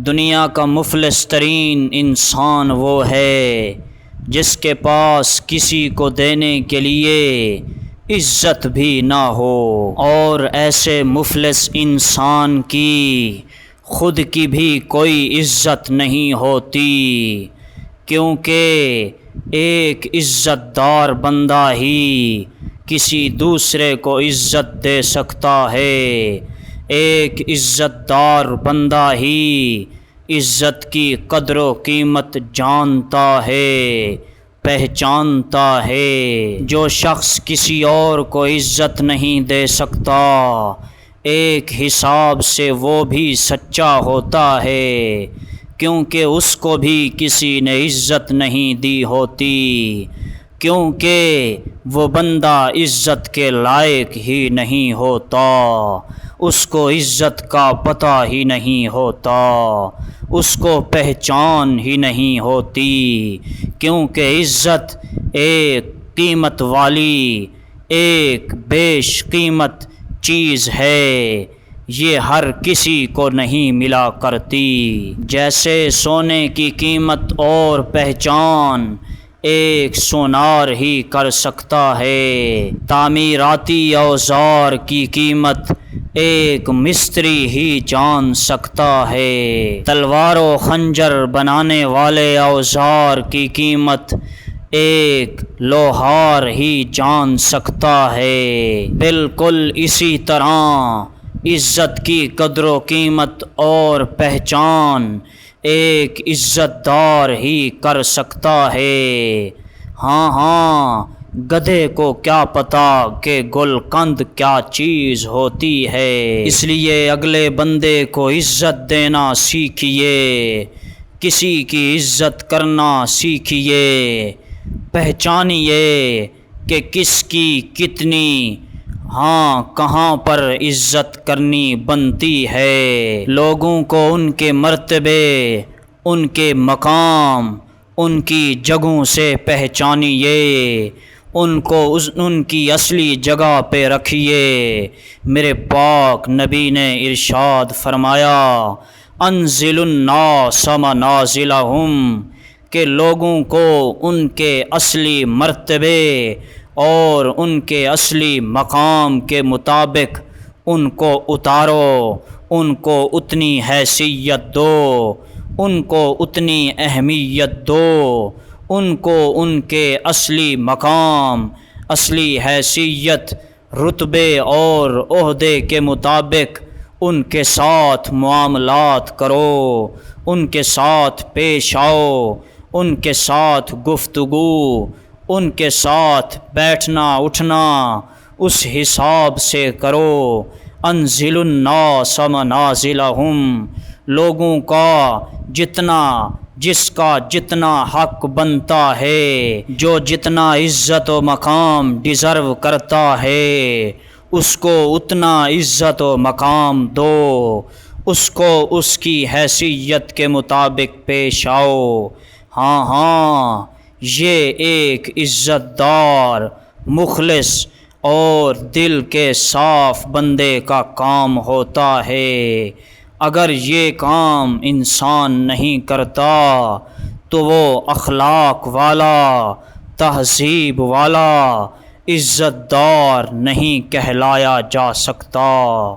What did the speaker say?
دنیا کا مفلس ترین انسان وہ ہے جس کے پاس کسی کو دینے کے لیے عزت بھی نہ ہو، اور ایسے مفلس انسان کی خود کی بھی کوئی عزت نہیں ہوتی، کیونکہ ایک عزت دار بندہ ہی کسی دوسرے کو عزت دے سکتا ہے۔ ایک عزت دار بندہ ہی عزت کی قدر و قیمت جانتا ہے، پہچانتا ہے۔ جو شخص کسی اور کو عزت نہیں دے سکتا، ایک حساب سے وہ بھی سچا ہوتا ہے، کیونکہ اس کو بھی کسی نے عزت نہیں دی ہوتی، کیونکہ وہ بندہ عزت کے لائق ہی نہیں ہوتا، اس کو عزت کا پتہ ہی نہیں ہوتا، اس کو پہچان ہی نہیں ہوتی، کیونکہ عزت ایک قیمت والی، ایک بیش قیمت چیز ہے، یہ ہر کسی کو نہیں ملا کرتی۔ جیسے سونے کی قیمت اور پہچان ایک سونار ہی کر سکتا ہے، تعمیراتی اوزار کی قیمت ایک مستری ہی جان سکتا ہے، تلوار و خنجر بنانے والے اوزار کی قیمت ایک لوہار ہی جان سکتا ہے۔ بالکل اسی طرح عزت کی قدر و قیمت اور پہچان ایک عزت دار ہی کر سکتا ہے۔ ہاں، گدھے کو کیا پتا کہ گلقند کیا چیز ہوتی ہے۔ اس لیے اگلے بندے کو عزت دینا سیکھیے، کسی کی عزت کرنا سیکھیے، پہچانیے کہ کس کی کتنی، کہاں پر عزت کرنی بنتی ہے۔ لوگوں کو ان کے مرتبے، ان کے مقام، ان کی جگہوں سے پہچانیے، ان کو ان کی اصلی جگہ پہ رکھیے۔ میرے پاک نبی نے ارشاد فرمایا، انزل الناس منازلہم، کہ لوگوں کو ان کے اصلی مرتبے اور ان کے اصلی مقام کے مطابق ان کو اتارو، ان کو اتنی حیثیت دو، ان کو اتنی اہمیت دو، ان کو ان کے اصلی مقام، اصلی حیثیت، رتبے اور عہدے کے مطابق ان کے ساتھ معاملات کرو، ان کے ساتھ پیش آؤ، ان کے ساتھ گفتگو، ان کے ساتھ بیٹھنا اٹھنا اس حساب سے کرو۔ انزل الناس منازلہم، لوگوں کا جس کا جتنا حق بنتا ہے، جو جتنا عزت و مقام ڈیزرو کرتا ہے، اس کو اتنا عزت و مقام دو، اس کو اس کی حیثیت کے مطابق پیش آؤ۔ یہ ایک عزت دار، مخلص اور دل کے صاف بندے کا کام ہوتا ہے۔ اگر یہ کام انسان نہیں کرتا تو وہ اخلاق والا، تہذیب والا، عزت دار نہیں کہلایا جا سکتا۔